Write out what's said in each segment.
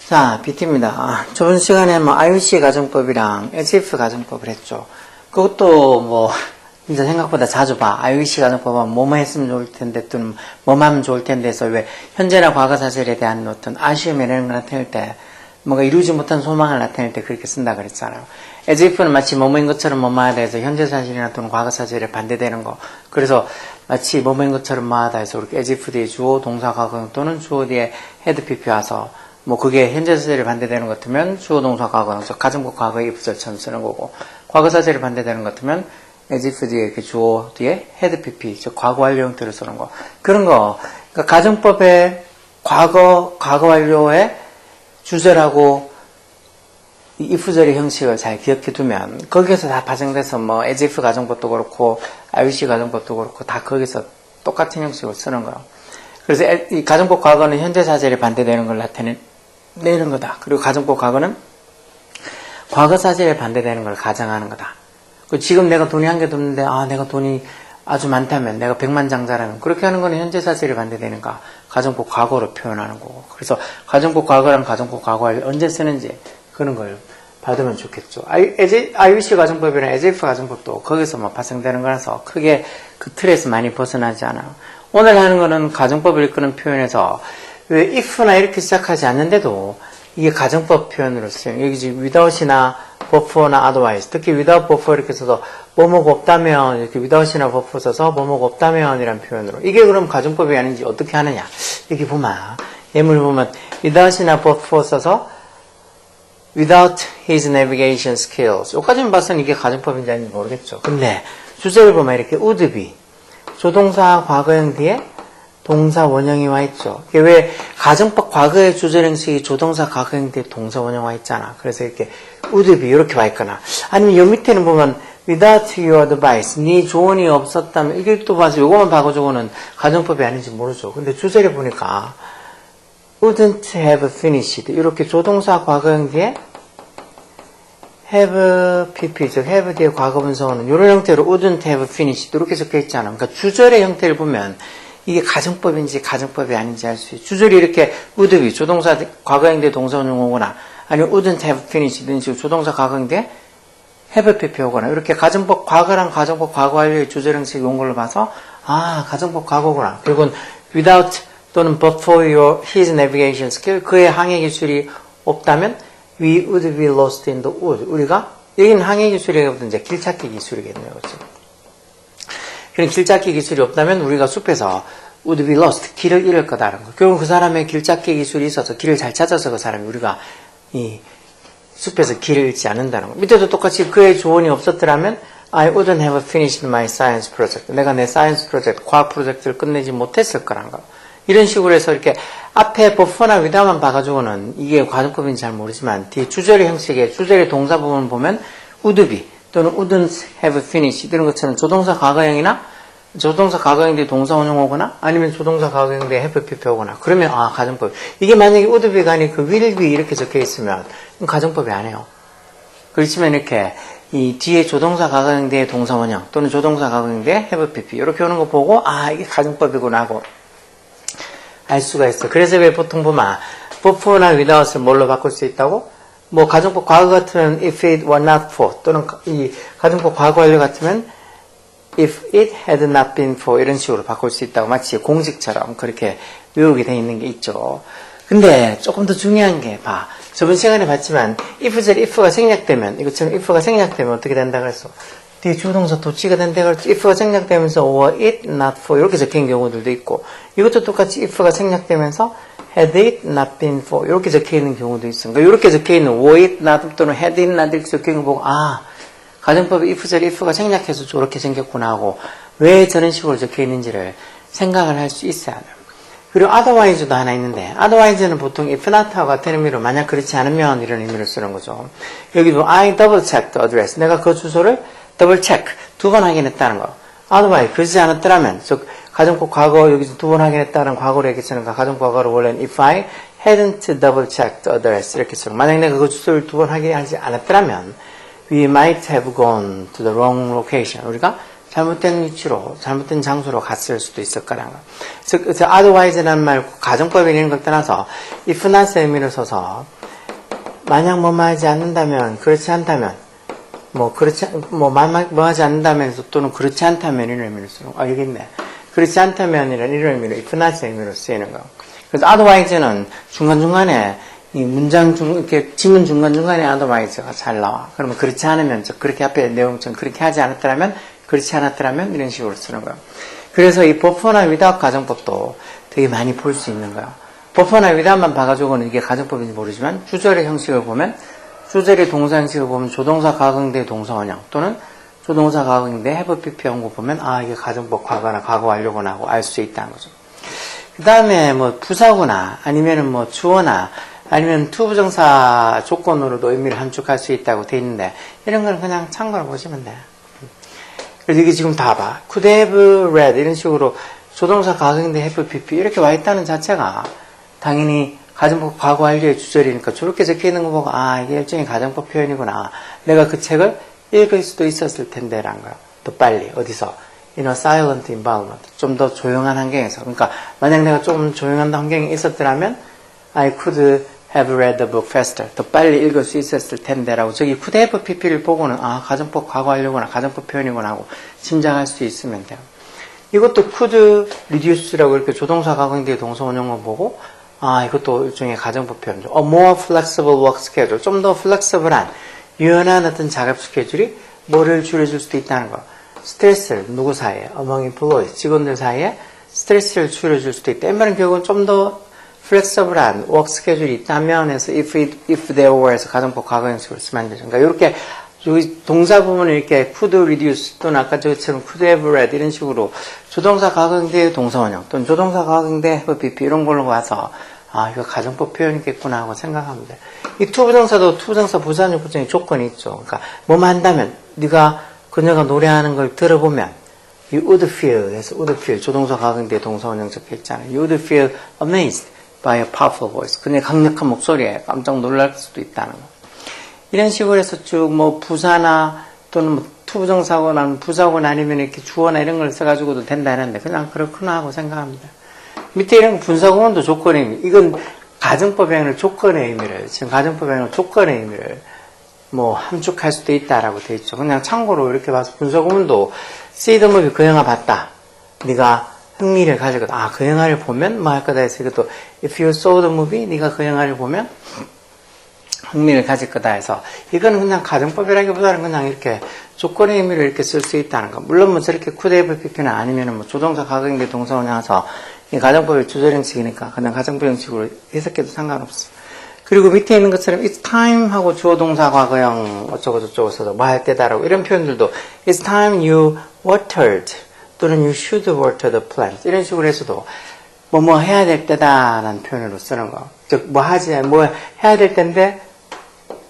자, BT입니다. 저번 시간에 IUC 가정법이랑 as-if 가정법을 했죠. 그것도 진짜 생각보다 자주 봐. IUC 가정법은 뭐뭐 했으면 좋을 텐데, 또는 뭐뭐 하면 좋을 텐데 해서 왜 현재나 과거 사실에 대한 어떤 아쉬움 이런 걸 나타낼 때, 뭔가 이루지 못한 소망을 나타낼 때 그렇게 쓴다 그랬잖아요. as-if는 마치 뭐뭐인 것처럼 뭐뭐하다 해서 현재 사실이나 또는 과거 사실에 반대되는 거. 그래서 마치 뭐뭐인 것처럼 뭐하다 해서 이렇게 as-if 뒤에 주어, 동사, 과거 또는 주어 뒤에 had, pp 와서 그게 현재 사실에 반대되는 것 같으면 주어, 동사, 과거, 가정법 과거의 if절처럼 쓰는 거고, 과거 사실에 반대되는 것 같으면 as if 뒤에 이렇게 주어 뒤에 had, pp, 즉 과거 완료 형태로 쓰는 거. 그런 거. 그러니까 가정법의 과거 완료의 주절하고 이 if절의 형식을 잘 기억해 두면 거기에서 다 파생돼서 as if 가정법도 그렇고 IUC 가정법도 그렇고 다 거기서 똑같은 형식으로 쓰는 거예요. 그래서 이 가정법 과거는 현재 사실에 반대되는 걸 나타내는 거다. 그리고 가정법 과거는 과거 사실에 반대되는 걸 가정하는 거다. 지금 내가 돈이 한 개도 없는데 내가 돈이 아주 많다면, 내가 백만장자라면 그렇게 하는 거는 현재 사실에 반대되는가 가정법 과거로 표현하는 거고. 그래서 가정법 과거랑 가정법 과거를 언제 쓰는지 그런 걸 받으면 좋겠죠. IUC 가정법이나 as-if 가정법도 거기서 파생되는 거라서 크게 그 틀에서 많이 벗어나지 않아요. 오늘 하는 거는 가정법을 이끄는 표현에서 왜 if나 이렇게 시작하지 않는데도 이게 가정법 표현으로 쓰여요. 여기 지금 without이나 before나 otherwise, 특히 without before 이렇게 써서 뭐뭐가 없다면, 이렇게 without이나 before 써서 뭐뭐가 없다면 이란 표현으로. 이게 그럼 가정법이 아닌지 어떻게 하느냐. 여기 보면 예물 보면 without이나 before 써서 without his navigation skills. 여기까지만 봐서는 이게 가정법인지 아닌지 모르겠죠. 근데 주제를 보면 이렇게 would be, 조동사 과거형 뒤에 동사 원형이 와 있죠. 이게 왜 가정법 과거의 주절 형식이 조동사 과거형 뒤에 동사 원형 와 있잖아. 그래서 이렇게 would be 이렇게 와 있거나, 아니면 여 밑에는 보면 without your advice, 네 조언이 없었다면, 이게 또 봐서 요거만 봐가지고는 가정법이 아닌지 모르죠. 근데 주절에 보니까 wouldn't have finished, 이렇게 조동사 과거형 뒤에 have pp, 즉 have 뒤에 과거분사어는 이런 형태로 wouldn't have finished 이렇게 적혀 있잖아. 그러니까 주절의 형태를 보면 이게 가정법인지 가정법이 아닌지 알 수 있어요. 주절이 이렇게 would be, 조동사 과거형 뒤에 동사 원형 오거나, 아니면 wouldn't have finished 이런 식으로 조동사 과거형 뒤에 have pp 오거나, 이렇게 가정법 과거랑 가정법 과거 완료의 주절 형식이 온 걸로 봐서 가정법 과거구나. 그리고 without 또는 before his navigation skill, 그의 항해 기술이 없다면 we would be lost in the wood. 우리가, 여기는 항해 기술이라기보다 이제 길찾기 기술이겠네요. 그렇죠? 그런 길찾기 기술이 없다면 우리가 숲에서 would be lost, 길을 잃을 거다라는 거. 결국 그 사람의 길찾기 기술이 있어서 길을 잘 찾아서 그 사람이 우리가 이 숲에서 길을 잃지 않는다는 거. 밑에도 똑같이 그의 조언이 없었더라면 I wouldn't have finished my science project. 내가 내 사이언스 프로젝트, 과학 프로젝트를 끝내지 못했을 거란 거. 이런 식으로 해서 이렇게 앞에 before나 without만 봐가지고는 이게 가정법인지 잘 모르지만 뒤에 주절의 형식의 주절의 동사 부분 보면 would be 또는 wouldn't have finished 이런 것처럼 조동사 과거형이나 조동사 과거형 뒤에 동사 원형 오거나, 아니면 조동사 과거형 뒤에 have pp 오거나, 그러면 가정법. 이게 만약에 would be가 아니고 will be 이렇게 적혀 있으면 가정법이 아니에요. 그렇지만 이렇게 이 뒤에 조동사 과거형 뒤에 동사 원형 또는 조동사 과거형 뒤에 have pp 이렇게 오는 거 보고 이게 가정법이구나 하고 알 수가 있어. 그래서 왜 보통 보면 before나 without을 뭘로 바꿀 수 있다고? 가정법 과거 같으면 if it were not for, 또는 이 가정법 과거 완료 같으면 if it had not been for 이런 식으로 바꿀 수 있다고, 마치 공식처럼 그렇게 외우게 돼 있는 게 있죠. 근데 조금 더 중요한 게 저번 시간에 봤지만 if절 if가 생략되면, 이것처럼 if가 생략되면 어떻게 된다 그랬어? 뒤에 주동사 도치가 된다 그랬죠. if가 생략되면서 or it not for 이렇게 적힌 경우들도 있고, 이것도 똑같이 if가 생략되면서 had it not been for 이렇게 적혀 있는 경우도 있어. 그러니까 이렇게 적혀 있는 were it not 또는 had it not 이렇게 적혀 있는 거 보고 가정법의 if절 if가 생략해서 저렇게 생겼구나 하고 왜 저런 식으로 적혀 있는지를 생각을 할 수 있어야 돼요. 그리고 otherwise도 하나 있는데, otherwise는 보통 if not와 같은 의미로 만약 그렇지 않으면 이런 의미를 쓰는 거죠. 여기도 I double checked the address, 내가 그 주소를 double check 두 번 확인했다는 거. otherwise 그러지 않았더라면, 즉 가정법 과거 여기서 두 번 확인했다는 과거로 얘기했으니까 가정법 과거로 원래는 if I hadn't double checked the address 이렇게 쓰고, 만약 내가 그 주소를 두 번 확인하지 않았더라면 we might have gone to the wrong location, 우리가 잘못된 위치로, 잘못된 장소로 갔을 수도 있을 거라는 거. 그래서 otherwise라는 말, 가정법에 있는 걸 떠나서 if not의 의미를 써서 만약 뭐뭐 하지 않는다면, 그렇지 않다면, 뭐 하지 않는다면 또는 그렇지 않다면 이런 의미를 쓰는 거. 여기 있네. 그렇지 않다면이라는 이런 의미로 if not의 의미로 쓰이는 거. 그래서 otherwise는 중간중간에 이 문장 이렇게 지문 중간중간에 otherwise가 잘 나와. 그러면 그렇지 않으면, 그렇게 앞에 내용처럼 그렇게 하지 않았더라면, 그렇지 않았더라면 이런 식으로 쓰는 거예요. 그래서 이 버퍼나 without 가정법도 되게 많이 볼 수 있는 거예요. 버퍼나 without만 봐가지고는 이게 가정법인지 모르지만 주절의 형식을 보면 주절의 동사 형식을 보면 조동사 가공대 동사 원형 또는 조동사 가공대 have pp 연구 보면 이게 가정법 과거나 과거 완료구나 하고 알 수 있다는 거죠. 그 다음에 뭐 부사구나 아니면은 뭐 주어나 아니면 투부정사 조건으로도 의미를 함축할 수 있다고 돼 있는데 이런 건 그냥 참고로 보시면 돼요. 그래서 이게 지금 다 봐. could have read 이런 식으로 조동사 가공대 have pp 이렇게 와 있다는 자체가 당연히 가정법 과거 완료의 주절이니까 저렇게 적혀 있는 거 보고 이게 일종의 가정법 표현이구나. 내가 그 책을 읽을 수도 있었을 텐데 라는 거야. 더 빨리 어디서 in a silent environment 좀 더 조용한 환경에서. 그러니까 만약 내가 좀 조용한 환경에 있었더라면 I could have read the book faster 더 빨리 읽을 수 있었을 텐데 라고 저기 could have pp를 보고는 가정법 과거 완료구나 가정법 표현이구나 하고 짐작할 수 있으면 돼요. 이것도 could reduce라고 이렇게 조동사 가공대의 동사 원형을 보고 이것도 일종의 가정법 표현이죠. A more flexible work schedule. 좀 더 플렉서블한, 유연한 어떤 작업 스케줄이 뭐를 줄여줄 수도 있다는 거. 스트레스를 누구 사이에, among employees, 직원들 사이에 스트레스를 줄여줄 수도 있다. 이 말은 결국은 좀 더 플렉서블한 워크 스케줄이 있다면 해서 if there were에서 가정법 과거 형식으로 쓰면 안 되죠. 그러니까 이렇게 여기 동사 부분을 이렇게 could reduce 또는 아까 저처럼 could have read 이런 식으로 조동사 가공대 동사 원형 또는 조동사 가공대 have pp 이런 걸로 와서 이거 가정법 표현이겠구나 하고 생각합니다. 이 투부정사도 투부정사 부사적 부정의 조건이 있죠. 그러니까 뭐만 한다면 네가 그녀가 노래하는 걸 들어보면 you would feel 해서 would feel 조동사 가공대 동사 원형 적혀 있잖아요. You would feel amazed by a powerful voice. 그녀의 강력한 목소리에 깜짝 놀랄 수도 있다는 거. 이런 식으로 해서 쭉 뭐 부사나 또는 뭐 투부정사거나 부사거나 아니면 이렇게 주어나 이런 걸 써가지고도 된다 했는데 그냥 그렇구나 하고 생각합니다. 밑에 이런 분사구문도 조건의 의미. 이건 가정법의 의미를 조건의 의미를 지금 가정법의 의미를 조건의 의미를 뭐 함축할 수도 있다라고 돼 있죠. 그냥 참고로 이렇게 봐서 분사구문도 see the movie 그 영화 봤다. 네가 흥미를 가질 거다. 그 영화를 보면 뭐 할 거다 해서 이것도 if you saw the movie 네가 그 영화를 보면 흥미를 가질 거다 해서 이거는 그냥 가정법이라기보다는 그냥 이렇게 조건의 의미를 이렇게 쓸 수 있다는 거. 물론 뭐 저렇게 could have pp나 아니면은 뭐 조동사 가공대 동사 원형해서 이 가정법의 주절 형식이니까 그냥 가정법 형식으로 해석해도 상관없어. 그리고 밑에 있는 것처럼 it's time 하고 주어 동사 과거형 어쩌고 저쩌고 써서 뭐 할 때다라고 이런 표현들도 it's time you watered 또는 you should water the plants 이런 식으로 해서도 뭐 해야 될 때다라는 표현으로 쓰는 거. 즉 뭐 해야 될 때인데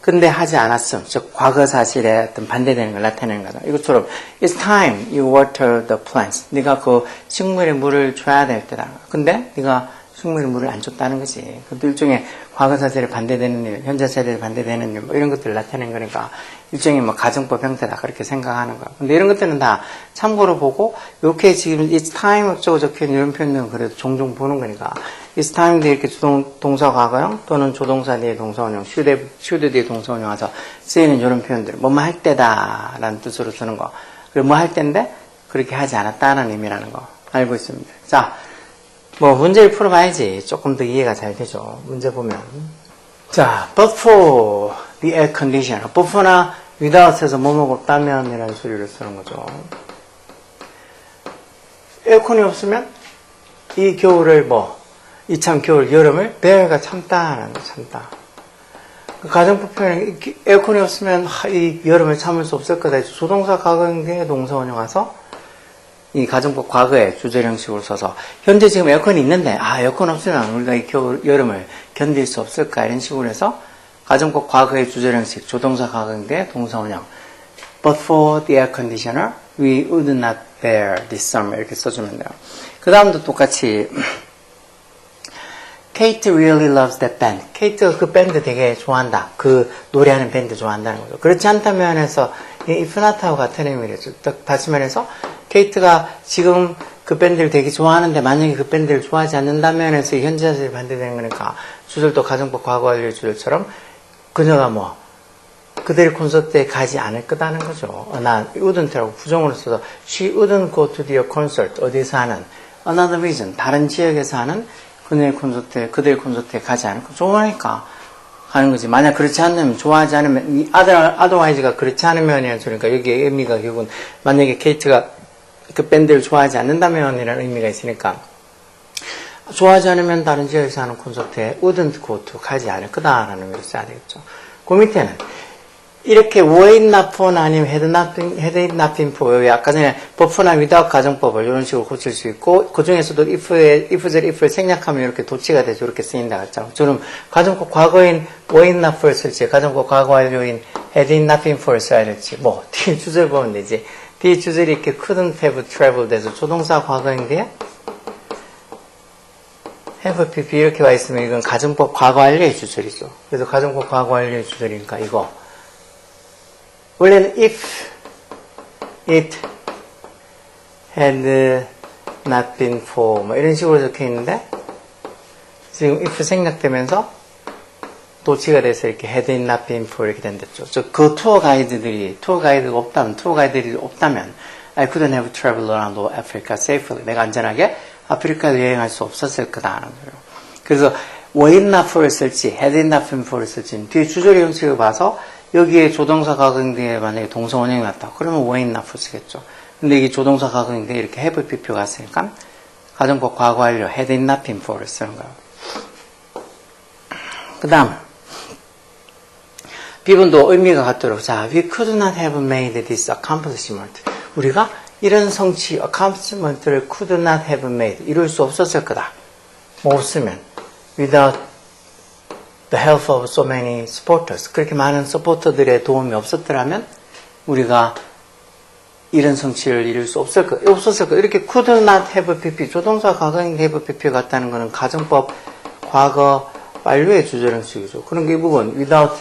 근데 하지 않았음. 즉 과거 사실에 어떤 반대되는 걸 나타내는 거죠. 이것처럼 it's time you water the plants. 네가 그 식물에 물을 줘야 될 때다. 근데 네가 식물에 물을 안 줬다는 거지. 그것도 일종의 과거 사실에 반대되는 일, 현재 사실에 반대되는 일, 뭐 이런 것들을 나타내는 거니까 일종의 뭐 가정법 형태다 그렇게 생각하는 거야. 근데 이런 것들은 다 참고로 보고 이렇게 지금 it's time 어쩌고 적혀있는 이런 표현들은 그래도 종종 보는 거니까 it's time 뒤에 이렇게 동사 과거형 또는 조동사 뒤에 동사 원형, should 뒤에 동사 원형 와서 쓰이는 이런 표현들 뭐뭐 할 때다 라는 뜻으로 쓰는 거. 그리고 뭐 할 때인데 그렇게 하지 않았다는 의미라는 거 알고 있습니다. 자, 뭐 문제를 풀어봐야지 조금 더 이해가 잘 되죠. 문제 보면 자, but for the air conditioner but for나 without에서 뭐뭐가 없다면 이라는 소리를 쓰는 거죠. 에어컨이 없으면 이 겨울을 이참 겨울 여름을 bear가 참다라는 거 참다. 가정법 표현에 에어컨이 없으면 이 여름을 참을 수 없을 거다. 조동사 과거의 동사 원형 와서 이 가정법 과거의 주절 형식으로 써서 현재 지금 에어컨이 있는데 에어컨 없으면 우리가 이 겨울 여름을 견딜 수 없을까 이런 식으로 해서 가정법 과거의 주절 형식 조동사 과거인데 동사 원형 but for the air conditioner we would not bear this summer 이렇게 써주면 돼요. 그 다음도 똑같이 Kate really loves that band. Kate가 그 밴드 되게 좋아한다. 그 노래하는 밴드 좋아한다는 거죠. 그렇지 않다면 해서 이 if not하고 같은 의미겠죠. 다시 말해서 케이트가 지금 그 밴드를 되게 좋아하는데 만약에 그 밴드를 좋아하지 않는다면 해서 현재 사실이 반대되는 거니까 주절도 가정법 과거 완료 주절처럼 그녀가 뭐 그들의 콘서트에 가지 않을 거다는 거죠. 난 wouldn't라고 부정으로 써서 she wouldn't go to their concert. 어디서 하는 another reason 다른 지역에서 하는 그들의 콘서트에 가지 않을 거 좋아하니까 하는 거지. 만약 그렇지 않으면 좋아하지 않으면 이 otherwise가 그렇지 않으면이라는 소리니까 여기에 의미가 결국은 만약에 케이트가 그 밴드를 좋아하지 않는다면이라는 의미가 있으니까 좋아하지 않으면 다른 지역에서 하는 콘서트에 wouldn't go to 가지 않을 거다라는 의미로 써야 되겠죠. 그 밑에는 이렇게 were it not for 아니면 had it not been for 아까 전에 버프나 without 가정법을 이런 식으로 고칠 수 있고 그 중에서도 if를 생략하면 이렇게 도치가 돼서 이렇게 쓰인다 했죠. 저는 가정법 과거인 were it not for 쓸지 가정법 과거 완료인 had it not been for 써야 될지 뭐 뒤에 주절 보면 되지. 뒤에 주절이 이렇게 couldn't have traveled 해서 조동사 과거인데 have pp 이렇게 와 있으면 이건 가정법 과거 완료의 주절이죠. 그래서 가정법 과거 완료의 주절이니까 이거 원래는 if it had not been for 뭐 이런 식으로 적혀 있는데 지금 if 생략되면서 도치가 돼서 이렇게 had it not been for 이렇게 된댔죠. 그 투어 가이드가 없다면 I couldn't have traveled around Africa safely. 내가 안전하게 아프리카를 여행할 수 없었을 거다라는 거예요. 그래서 were it not for를 쓸지 had it not been for를 쓸지 뒤에 주절의 형식을 봐서 여기에 조동사 가공대에 만약에 동사 원형이 왔다. 그러면 were it not for 쓰겠죠. 근데 이게 조동사 가공인데 이렇게 have pp가 왔으니까 가정법 과거 완료 had it not been for를 쓰는 거예요. 그 다음 B분도 의미가 같도록 자, we could not have made this accomplishment. 우리가 이런 성취, accomplishment를 could not have made. 이룰 수 없었을 거다. 뭐 없으면 without the help of so many supporters. 그렇게 많은 서포터들의 도움이 없었더라면 우리가 이런 성취를 이룰 수 없었을 거. 이렇게 could not have pp, 조동사 과거인 have pp 같다는 것은 가정법 과거 완료의 주절형식이죠. 그런 게 이 부분 without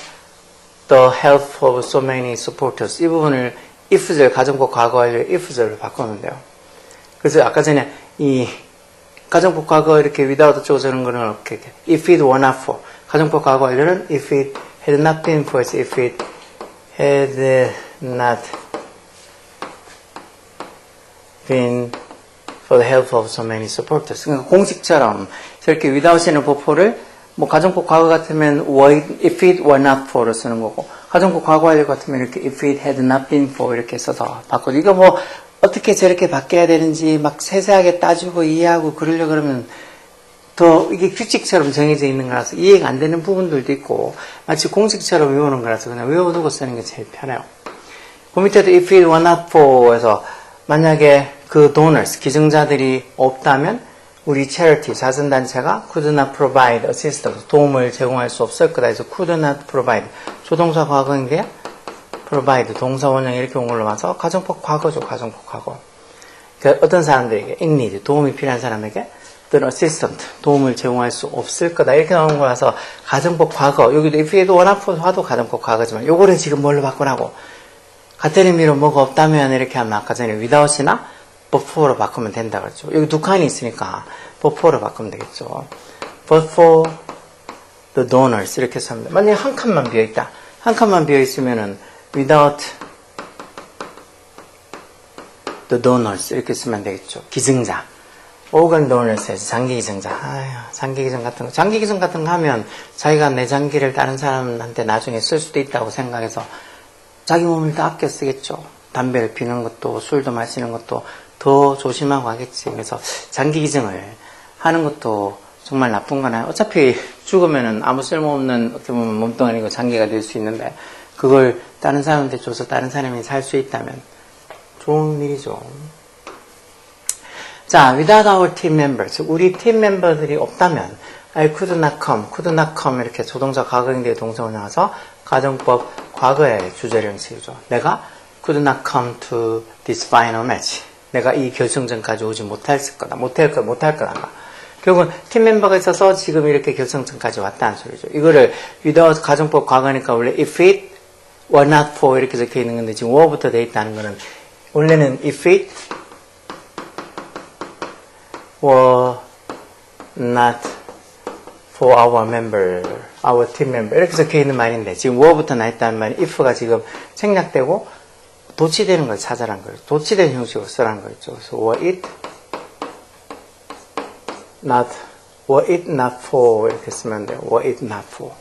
the help of so many supporters. 이 부분을 if절, 가정법 과거 완료 if절로 바꾸면 돼요. 그래서 아까 전에 이 가정법 과거 이렇게 without 쪽으로 쓰는 거는 이렇게 if it were not for. 가정법 과거 완료는 if it had not been for, if it had not been for the help of so many supporters. 그러니까 공식처럼 저렇게 without이라는 보포를 뭐 가정법 과거 같으면 if it were not for로 쓰는 거고 가정법 과거 완료 같으면 이렇게 if it had not been for 이렇게 써서 바꿔. 이거 뭐 어떻게 저렇게 바뀌어야 되는지 막 세세하게 따지고 이해하고 그러려고 그러면 더 이게 규칙처럼 정해져 있는 거라서 이해가 안 되는 부분들도 있고 마치 공식처럼 외우는 거라서 그냥 외워두고 쓰는 게 제일 편해요. 그 밑에도 if it were not for에서 만약에 그 donors, 기증자들이 없다면 우리 charity, 자선단체가 could not provide assistance, 도움을 제공할 수 없을 거다 해서 could not provide, 조동사 과거인데 provide, 동사 원형이 이렇게 온 걸로 봐서 가정법 과거죠, 가정법 과거. 그러니까 어떤 사람들에게 in need, 도움이 필요한 사람에게 어떤 assistant, 도움을 제공할 수 없을 거다 이렇게 나온 거라서 가정법 과거, 여기도 if it were not for 화도 가정법 과거지만 요거를 지금 뭘로 바꾸라고? 같은 의미로 뭐가 없다면 이렇게 하면 아까 전에 without이나 but for로 바꾸면 된다 그랬죠. 여기 두 칸이 있으니까 but for로 바꾸면 되겠죠. but for the donors 이렇게 쓰면 돼. 만약에 한 칸만 비어있다. 한 칸만 비어있으면은 without the donors 이렇게 쓰면 되겠죠. 기증자. organ donors에서 장기기증자. 아휴, 장기기증 같은 거 하면 자기가 내 장기를 다른 사람한테 나중에 쓸 수도 있다고 생각해서 자기 몸을 다 아껴 쓰겠죠. 담배를 피는 것도 술도 마시는 것도 더 조심하고 하겠지. 그래서 장기기증을 하는 것도 정말 나쁜 거나요? 어차피 죽으면은 아무 쓸모없는 어떻게 보면 몸뚱아리고 장기가 될 수 있는데 그걸 다른 사람한테 줘서 다른 사람이 살 수 있다면 좋은 일이죠. 자, without our team members, 우리 팀 멤버들이 없다면 I could not come 이렇게 조동사 과거형대의 동사가 나와서 가정법 과거의 주절 형식이죠. 내가 could not come to this final match. 내가 이 결승전까지 오지 못할 거다. 결국은 팀 멤버가 있어서 지금 이렇게 결승전까지 왔다는 소리죠. 이거를 without 가정법 과거니까 원래 if it were not for 이렇게 적혀 있는 건데 지금 were부터 돼 있다는 거는 원래는 if it were not for our member, our team member 이렇게 적혀 있는 말인데 지금 were부터 나 있다는 말이 if가 지금 생략되고 도치되는 걸 찾아라는 거예요. 도치된 형식으로 쓰라는 거였죠. 그래서 were it not for 이렇게 쓰면 돼요. were it not for.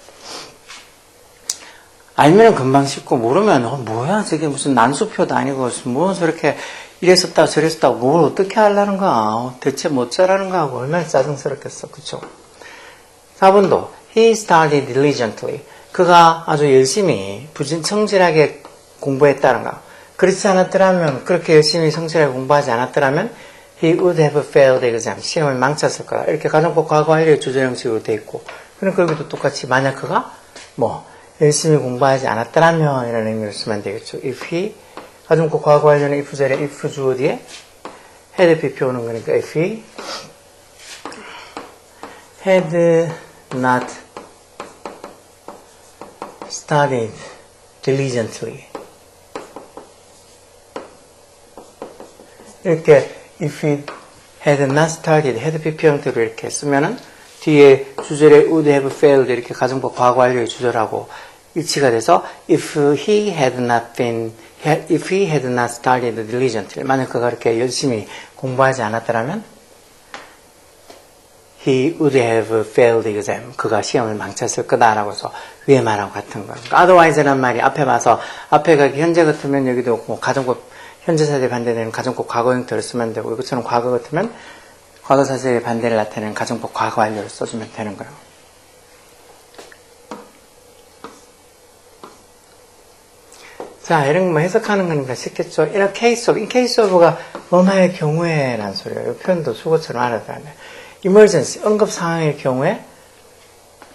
알면 금방 쉽고 모르면 뭐야 저게 무슨 난수표도 아니고 뭐 저렇게 이랬었다고 저랬었다고 뭘 어떻게 하려는 거야. 대체 뭐 어쩌라는 거야 하고 얼마나 짜증스럽겠어. 그쵸? 4번도 he studied diligently. 그가 아주 열심히 청질하게 공부했다는 거. 그렇지 않았더라면 그렇게 열심히 성실하게 공부하지 않았더라면 he would have failed the exam. 시험을 망쳤을 거다. 이렇게 가정법 과거 완료 주저 형식으로 돼 있고 그러니까 여기도 똑같이 만약 그가 뭐 열심히 공부하지 않았더라면 이런 의미로 쓰면 되겠죠. if he 가정법 과거 완료는 if 절에 if 주어 뒤에 had PP 오는 거니까 if he had not studied diligently 이렇게 if he had not started, had PP 형태로 이렇게 쓰면은 뒤에 주절에 would have failed 이렇게 가정법 과거 완료의 주절하고 일치가 돼서 if he had not started diligently 만약 그가 그렇게 열심히 공부하지 않았더라면 he would have failed the exam. 그가 시험을 망쳤을 거다라고 해서 위에 말하고 같은 거니까 otherwise란 말이 앞에 봐서 앞에가 현재 같으면 여기도 뭐 가정법 현재 사실에 반대되는 가정법 과거 형태를 쓰면 되고 이것처럼 과거 같으면 과거 사실의 반대를 나타내는 가정법 과거 완료를 써주면 되는 거예요. 자, 이런 거 해석하는 거니까 쉽겠죠. in case of가 뭐뭐의 경우에 라는 소리예요. 이 표현도 수고처럼 알아둬야 돼요. emergency, 응급 상황의 경우에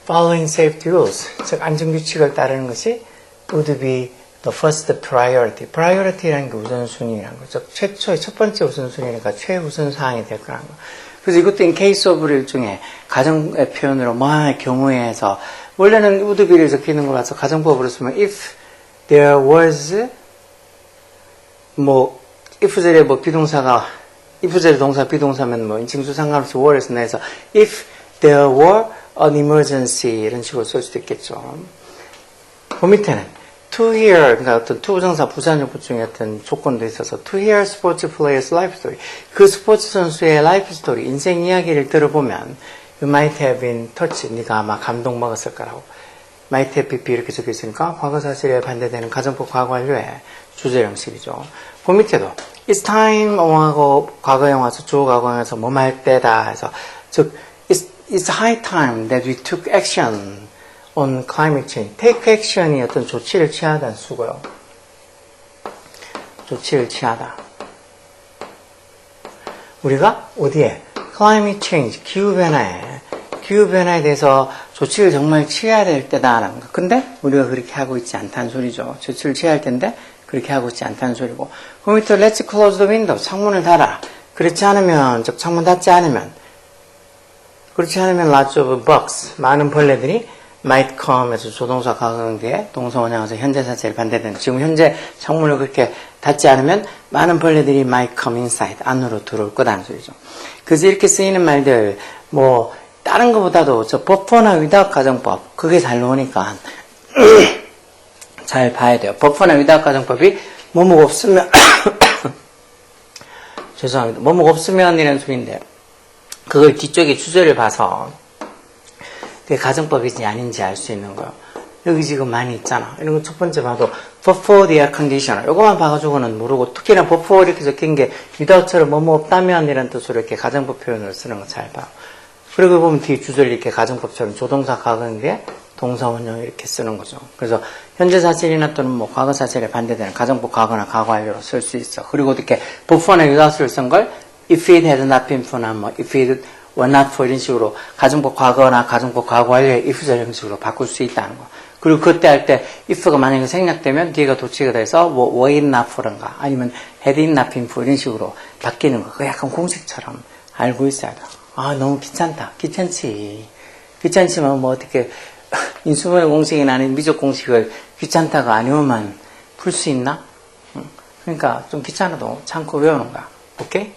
following safety rules, 즉 안전규칙을 따르는 것이 would be the first priority. priority라는 게 우선순위라는 거죠. 최초의 첫 번째 우선순위니까 최우선 사항이 될 거라는 거. 그래서 이것도 in case of를 일종의 가정의 표현으로 뭐의 경우에 해서 원래는 would be를 적히는 거 봐서 가정법으로 쓰면 if there was 뭐 if 절에 뭐 비동사가 if 절에 동사 비동사면 뭐 인칭수 상관없이 were에서 내서 if there were an emergency 이런 식으로 쓸 수도 있겠죠. 그 밑에는 to hear, 그러니까 어떤 투부정사 부사용법 중에 어떤 조건도 있어서 to hear sports players' life story. 그 스포츠 선수의 life story, 인생 이야기를 들어보면 you might have been touched. 네가 아마 감동 먹었을 거라고. might have been 이렇게 적혀 있으니까 과거 사실에 반대되는 가정법 과거 완료의 주제 형식이죠. 그 밑에도 it's time 하고 과거형 와서 주어 과거형에서 뭐 말 때다 해서 즉 it's high time that we took action on climate change. take action이 어떤 조치를 취하다는 수고요. 조치를 취하다. 우리가 어디에? climate change, 기후변화에 대해서 조치를 정말 취해야 될 때다라는 거. 근데 우리가 그렇게 하고 있지 않다는 소리죠. 조치를 취할 텐데 그렇게 하고 있지 않다는 소리고. 그 밑에 let's close the window. 창문을 닫아. 그렇지 않으면, 즉 창문 닫지 않으면 lots of bugs, 많은 벌레들이 might come 해서 조동사 과거형 뒤에 동사 원형에서 현재 사실에 반대되는 지금 현재 창문을 그렇게 닫지 않으면 많은 벌레들이 might come inside 안으로 들어올 거다는 소리죠. 그래서 이렇게 쓰이는 말들 뭐 다른 것보다도 저 버퍼나 without 가정법 그게 잘 나오니까 잘 봐야 돼요. 버퍼나 without 가정법이 뭐뭐가 없으면 죄송합니다. 뭐뭐가 없으면 이라는 소리인데 그걸 뒤쪽에 주제를 봐서 그게 가정법인지 아닌지 알 수 있는 거예요. 여기 지금 많이 있잖아. 이런 거 첫 번째 봐도 before the air conditioner 요거만 봐가지고는 모르고 특히나 before 이렇게 적힌 게 without처럼 뭐뭐 없다면 이런 뜻으로 이렇게 가정법 표현을 쓰는 거 잘 봐요. 그리고 보면 뒤에 주제를 이렇게 가정법처럼 조동사 과거인 뒤에 동사 원형 이렇게 쓰는 거죠. 그래서 현재 사실이나 또는 뭐 과거 사실에 반대되는 가정법 과거나 과거 완료로 쓸 수 있어. 그리고 이렇게 before나 without을 쓴 걸 if it had not been for나 뭐 if it were not for 이런 식으로 가정법 과거나 가정법 과거 완료의 if절 형식으로 바꿀 수 있다는 거. 그리고 그때 할 때 if가 만약에 생략되면 뒤가 도치가 돼서 뭐 were it not for인가 아니면 had it not been for 이런 식으로 바뀌는 거. 그거 약간 공식처럼 알고 있어야 돼. 아 너무 귀찮다. 귀찮지만 뭐 어떻게 인수분해 공식이나 아닌 미적 공식을 귀찮다가 아니오만 풀 수 있나? 그러니까 좀 귀찮아도 참고 외우는 거야. 오케이?